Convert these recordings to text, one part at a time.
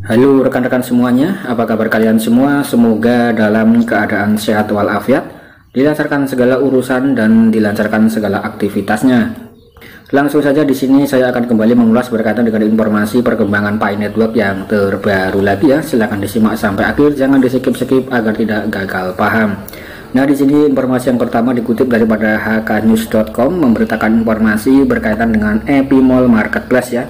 Halo rekan-rekan semuanya, apa kabar kalian semua? Semoga dalam keadaan sehat walafiat, dilancarkan segala urusan dan dilancarkan segala aktivitasnya. Langsung saja di sini saya akan kembali mengulas berkaitan dengan informasi perkembangan Pi Network yang terbaru lagi ya. Silahkan disimak sampai akhir, jangan di-skip-skip agar tidak gagal paham. Nah, di sini informasi yang pertama dikutip daripada hknews.com memberitakan informasi berkaitan dengan Epimall Marketplace ya.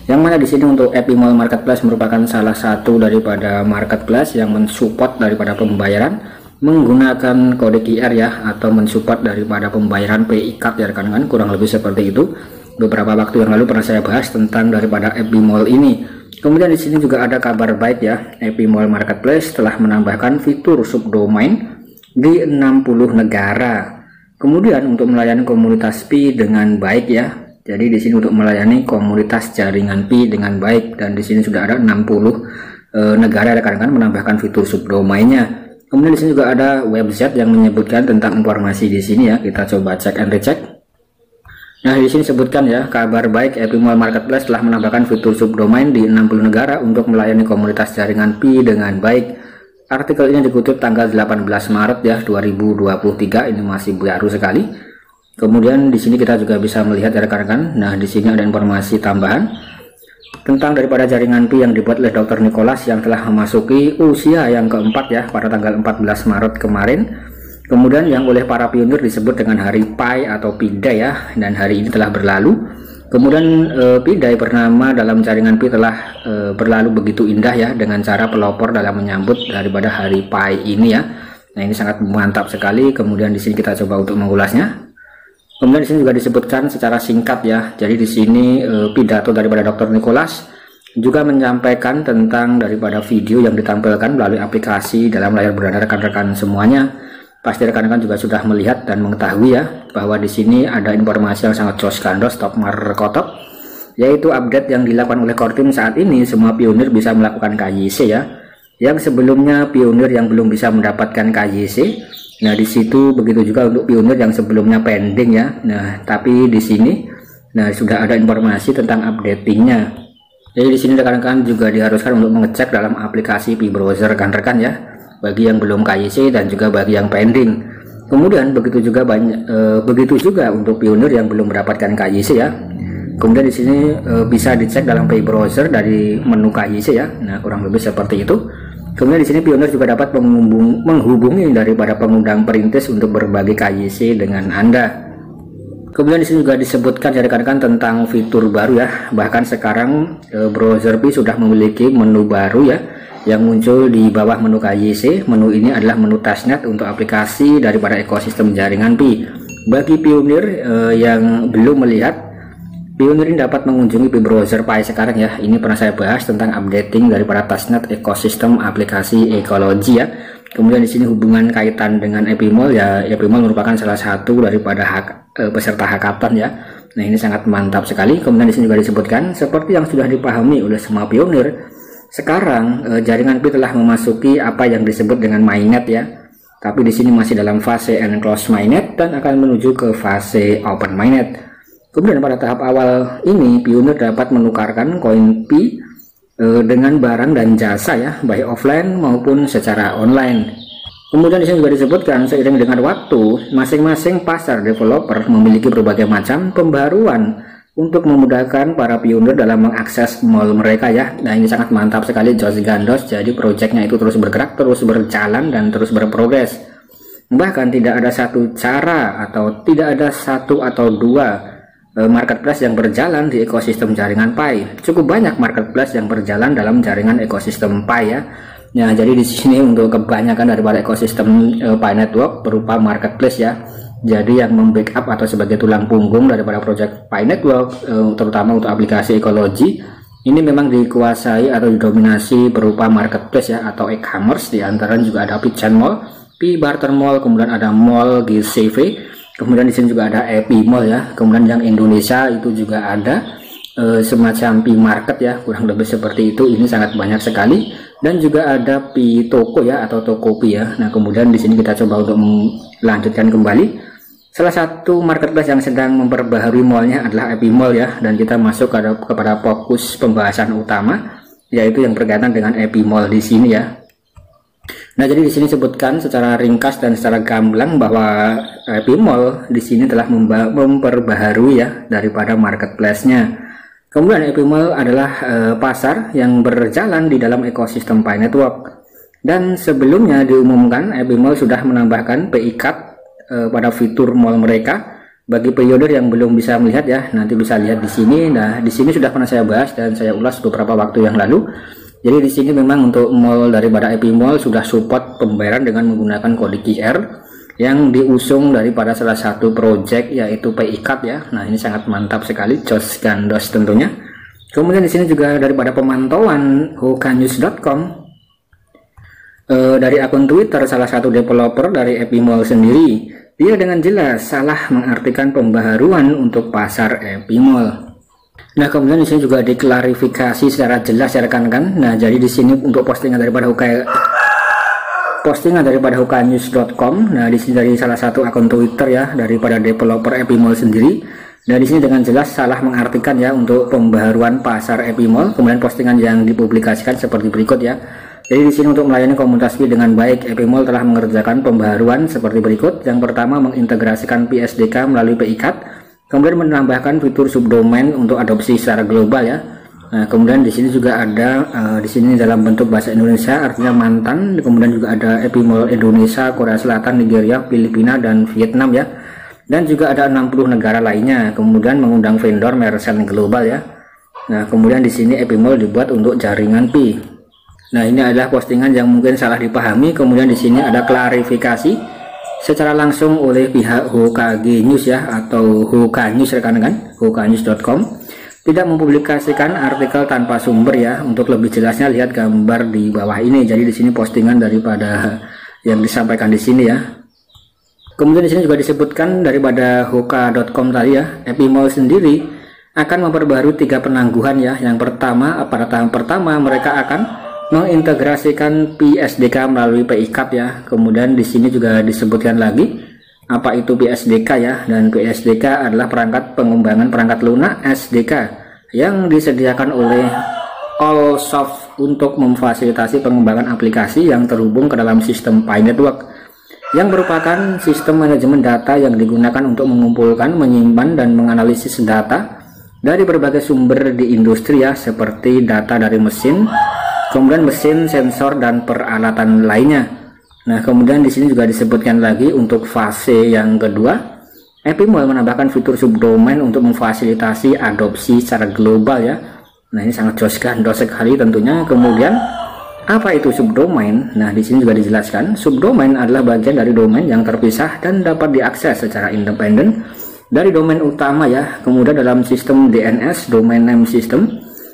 Yang mana di sini untuk Epimall Marketplace merupakan salah satu daripada marketplace yang mensupport daripada pembayaran menggunakan kode QR ya, atau mensupport daripada pembayaran PI card ya rekan-rekan, kurang lebih seperti itu. Beberapa waktu yang lalu pernah saya bahas tentang daripada Epimall ini. Kemudian di sini juga ada kabar baik ya, Epimall Marketplace telah menambahkan fitur subdomain di 60 negara. Kemudian untuk melayani komunitas Pi dengan baik ya. Jadi di sini untuk melayani komunitas jaringan Pi dengan baik, dan di sini sudah ada 60 negara rekan-rekan menambahkan fitur subdomainnya. Kemudian di sini juga ada website yang menyebutkan tentang informasi di sini ya. Kita coba cek and recheck. Nah, di sini sebutkan ya, kabar baik Epimall Marketplace telah menambahkan fitur subdomain di 60 negara untuk melayani komunitas jaringan Pi dengan baik. Artikel ini dikutip tanggal 18 Maret ya 2023, ini masih baru sekali. Kemudian di sini kita juga bisa melihat ya rekan-rekan. Nah, di sini ada informasi tambahan tentang daripada jaringan Pi yang dibuat oleh Dr. Nicholas yang telah memasuki usia yang keempat ya pada tanggal 14 Maret kemarin. Kemudian yang oleh para pionir disebut dengan hari Pi atau Pi Day ya, dan hari ini telah berlalu. Kemudian Pi Day bernama dalam jaringan Pi telah berlalu begitu indah ya, dengan cara pelopor dalam menyambut daripada hari Pi ini ya. Nah, ini sangat mantap sekali. Kemudian di sini kita coba untuk mengulasnya. Kemudian di sini juga disebutkan secara singkat ya. Jadi di sini pidato daripada Dr. Nicholas juga menyampaikan tentang daripada video yang ditampilkan melalui aplikasi dalam layar berdana rekan-rekan semuanya. Pasti rekan-rekan juga sudah melihat dan mengetahui ya, bahwa di sini ada informasi yang sangat jos gandos top markotok, yaitu update yang dilakukan oleh core team saat ini. Semua pionir bisa melakukan KYC ya. Yang sebelumnya pionir yang belum bisa mendapatkan KYC. Nah, di situ begitu juga untuk pionir yang sebelumnya pending ya. Nah, tapi di sini sudah ada informasi tentang updatingnya. Jadi di sini rekan-rekan juga diharuskan untuk mengecek dalam aplikasi Pi browser rekan-rekan ya, bagi yang belum KYC dan juga bagi yang pending. Kemudian begitu juga untuk pionir yang belum mendapatkan KYC ya. Kemudian di sini bisa dicek dalam Pi browser dari menu KYC ya. Nah, kurang lebih seperti itu. Kemudian di sini pionir juga dapat menghubungi daripada pengundang perintis untuk berbagi KYC dengan Anda. Kemudian di sini juga disebutkan ya rekan-rekan tentang fitur baru ya. Bahkan sekarang browser Pi sudah memiliki menu baru ya, yang muncul di bawah menu KYC. Menu ini adalah menu testnet untuk aplikasi daripada ekosistem jaringan Pi. Bagi pionir yang belum melihat, pionir ini dapat mengunjungi Pi browser Pi sekarang ya. Ini pernah saya bahas tentang updating daripada testnet ekosistem aplikasi ekologi ya. Kemudian di sini hubungan kaitan dengan Epimall ya. Epimall merupakan salah satu daripada peserta hackathon ya. Nah, ini sangat mantap sekali. Kemudian di sini juga disebutkan seperti yang sudah dipahami oleh semua pionir, sekarang jaringan Pi telah memasuki apa yang disebut dengan mainnet ya. Tapi di sini masih dalam fase enclosed mainnet dan akan menuju ke fase open mainnet. Kemudian pada tahap awal ini pionir dapat menukarkan koin Pi dengan barang dan jasa ya, baik offline maupun secara online. Kemudian di sini juga disebutkan seiring dengan waktu, masing-masing pasar developer memiliki berbagai macam pembaruan untuk memudahkan para pionir dalam mengakses mall mereka ya. Nah, ini sangat mantap sekali, jos gandos. Jadi proyeknya itu terus bergerak, terus berjalan dan terus berprogres. Bahkan tidak ada satu cara atau tidak ada satu atau dua marketplace yang berjalan di ekosistem jaringan Pi. Cukup banyak marketplace yang berjalan dalam jaringan ekosistem Pi ya. Nah, jadi di sini untuk kebanyakan daripada ekosistem Pi Network berupa marketplace ya. Jadi yang membackup atau sebagai tulang punggung daripada project Pi Network, terutama untuk aplikasi ekologi, ini memang dikuasai atau didominasi berupa marketplace ya, atau e-commerce. Di antara juga ada Pi Chain Mall, Pi Barter Mall, kemudian ada Mall GCV. Kemudian di sini juga ada Epimall ya. Kemudian yang Indonesia itu juga ada semacam Pi Market ya, kurang lebih seperti itu. Ini sangat banyak sekali. Dan juga ada Pi Toko ya, atau Tokopedia ya. Nah, kemudian di sini kita coba untuk melanjutkan kembali. Salah satu marketplace yang sedang memperbaharui mallnya adalah Epimall ya, dan kita masuk kepada fokus pembahasan utama, yaitu yang berkaitan dengan Epimol di sini ya. Nah, jadi di sini sebutkan secara ringkas dan secara gamblang bahwa Epimol di sini telah memperbaharui ya daripada marketplace-nya. Kemudian Epimol adalah pasar yang berjalan di dalam ekosistem Pi Network. Dan sebelumnya diumumkan Epimol sudah menambahkan PI Card pada fitur mall mereka. Bagi pre-order yang belum bisa melihat ya, nanti bisa lihat di sini. Nah, di sini sudah pernah saya bahas dan saya ulas beberapa waktu yang lalu. Jadi di sini memang untuk mall daripada Epimol sudah support pembayaran dengan menggunakan kode QR yang diusung daripada salah satu project yaitu PI Card ya. Nah, ini sangat mantap sekali, jos gandos tentunya. Kemudian di sini juga daripada pemantauan hokanews.com dari akun Twitter salah satu developer dari Epimol sendiri, dia dengan jelas salah mengartikan pembaharuan untuk pasar Epimol. Nah, kemudian di sini juga diklarifikasi secara jelas ya rekan-rekan. Nah, jadi di sini untuk postingan daripada hokanews.com. Nah, di sini dari salah satu akun Twitter ya daripada developer Epimol sendiri. Nah, di sini dengan jelas salah mengartikan ya untuk pembaharuan pasar Epimol. Kemudian postingan yang dipublikasikan seperti berikut ya. Jadi di sini untuk melayani komunitas Pi dengan baik, Epimol telah mengerjakan pembaharuan seperti berikut. Yang pertama, mengintegrasikan Pi SDK melalui PI Card. Kemudian menambahkan fitur subdomain untuk adopsi secara global ya. Nah, kemudian di sini juga ada di sini dalam bentuk bahasa Indonesia artinya mantan. Kemudian juga ada Epimol Indonesia, Korea Selatan, Nigeria, Filipina dan Vietnam ya. Dan juga ada 60 negara lainnya. Kemudian mengundang vendor merchant global ya. Nah, kemudian di sini Epimol dibuat untuk jaringan Pi. Nah, ini adalah postingan yang mungkin salah dipahami. Kemudian di sini ada klarifikasi secara langsung oleh pihak Hokage News ya, atau Hokanews rekan-rekan, hokanews.com tidak mempublikasikan artikel tanpa sumber ya. Untuk lebih jelasnya lihat gambar di bawah ini. Jadi di sini postingan daripada yang disampaikan di sini ya. Kemudian di sini juga disebutkan daripada hoka.com tadi ya, Epimol sendiri akan memperbarui 3 penangguhan ya. Yang pertama, pada tahap pertama mereka akan mengintegrasikan Pi SDK melalui PI Card ya. Kemudian di sini juga disebutkan lagi apa itu Pi SDK ya. Dan Pi SDK adalah perangkat pengembangan perangkat lunak SDK yang disediakan oleh Allsoft untuk memfasilitasi pengembangan aplikasi yang terhubung ke dalam sistem Pi Network, yang merupakan sistem manajemen data yang digunakan untuk mengumpulkan, menyimpan dan menganalisis data dari berbagai sumber di industri ya, seperti data dari mesin, kemudian mesin, sensor dan peralatan lainnya. Nah, kemudian di sini juga disebutkan lagi untuk fase yang kedua, Epimol menambahkan fitur subdomain untuk memfasilitasi adopsi secara global ya. Nah, ini sangat jos gandos sekali tentunya. Kemudian apa itu subdomain? Nah, di sini juga dijelaskan subdomain adalah bagian dari domain yang terpisah dan dapat diakses secara independen dari domain utama ya. Kemudian dalam sistem DNS, domain name system,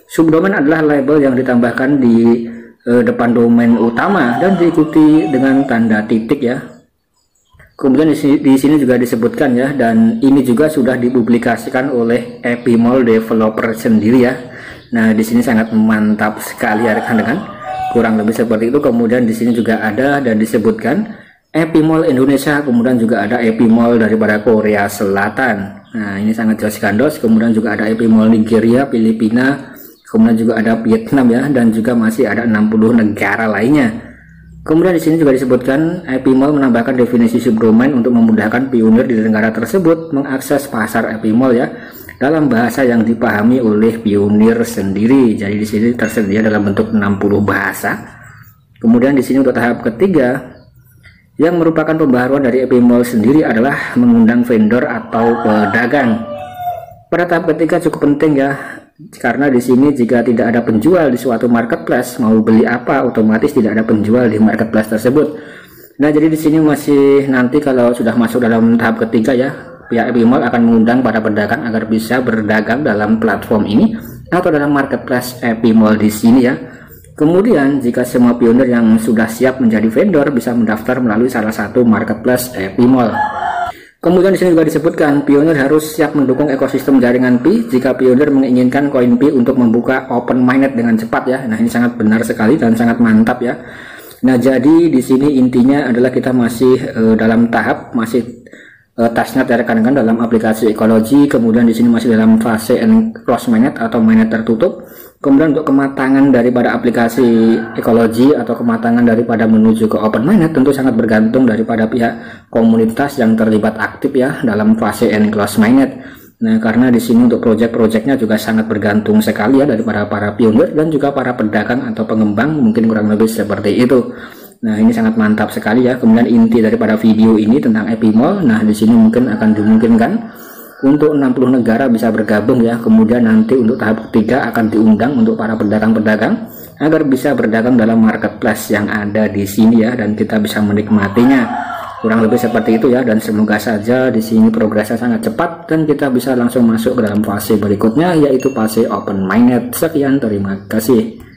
subdomain adalah label yang ditambahkan di depan domain utama dan diikuti dengan tanda titik ya. Kemudian di sini juga disebutkan ya, dan ini juga sudah dipublikasikan oleh Epimol developer sendiri ya. Nah, di sini sangat mantap sekali ya rekan-rekan. Kurang lebih seperti itu. Kemudian di sini juga ada dan disebutkan Epimol Indonesia, kemudian juga ada Epimol daripada Korea Selatan. Nah, ini sangat jelas gandos. Kemudian juga ada Epimol Nigeria, Filipina, kemudian juga ada Vietnam ya, dan juga masih ada 60 negara lainnya. Kemudian di sini juga disebutkan Epimol menambahkan definisi subdomain untuk memudahkan pionir di negara tersebut mengakses pasar Epimol ya, dalam bahasa yang dipahami oleh pionir sendiri. Jadi di sini tersedia dalam bentuk 60 bahasa. Kemudian di sini untuk tahap ketiga yang merupakan pembaharuan dari Epimol sendiri adalah mengundang vendor atau pedagang. Pada tahap ketiga cukup penting ya, karena di sini jika tidak ada penjual di suatu marketplace, mau beli apa otomatis tidak ada penjual di marketplace tersebut. Nah, jadi di sini masih nanti kalau sudah masuk dalam tahap ketiga ya, pihak Epimol akan mengundang para pedagang agar bisa berdagang dalam platform ini atau dalam marketplace Epimol di sini ya. Kemudian jika semua pionir yang sudah siap menjadi vendor bisa mendaftar melalui salah satu marketplace Epimol. Kemudian di sini juga disebutkan pionir harus siap mendukung ekosistem jaringan Pi jika pionir menginginkan koin Pi untuk membuka open mainnet dengan cepat ya. Nah, ini sangat benar sekali dan sangat mantap ya. Nah, jadi di sini intinya adalah kita masih dalam tahap masih testnet ya rekan-rekan dalam aplikasi ekologi. Kemudian di sini masih dalam fase close mainnet atau mainnet tertutup. Kemudian untuk kematangan daripada aplikasi ekologi atau kematangan daripada menuju ke open mainnet tentu sangat bergantung daripada pihak komunitas yang terlibat aktif ya dalam fase enclosed mainnet. Nah, karena di sini untuk project-projectnya juga sangat bergantung sekali ya daripada para pionir dan juga para pedagang atau pengembang, mungkin kurang lebih seperti itu. Nah, ini sangat mantap sekali ya. Kemudian inti daripada video ini tentang Epimall. Nah, di sini mungkin akan dimungkinkan untuk 60 negara bisa bergabung ya. Kemudian nanti untuk tahap ketiga akan diundang untuk para pedagang-pedagang agar bisa berdagang dalam marketplace yang ada di sini ya, dan kita bisa menikmatinya. Kurang lebih seperti itu ya, dan semoga saja di sini progresnya sangat cepat dan kita bisa langsung masuk ke dalam fase berikutnya, yaitu fase open mainnet. Sekian, terima kasih.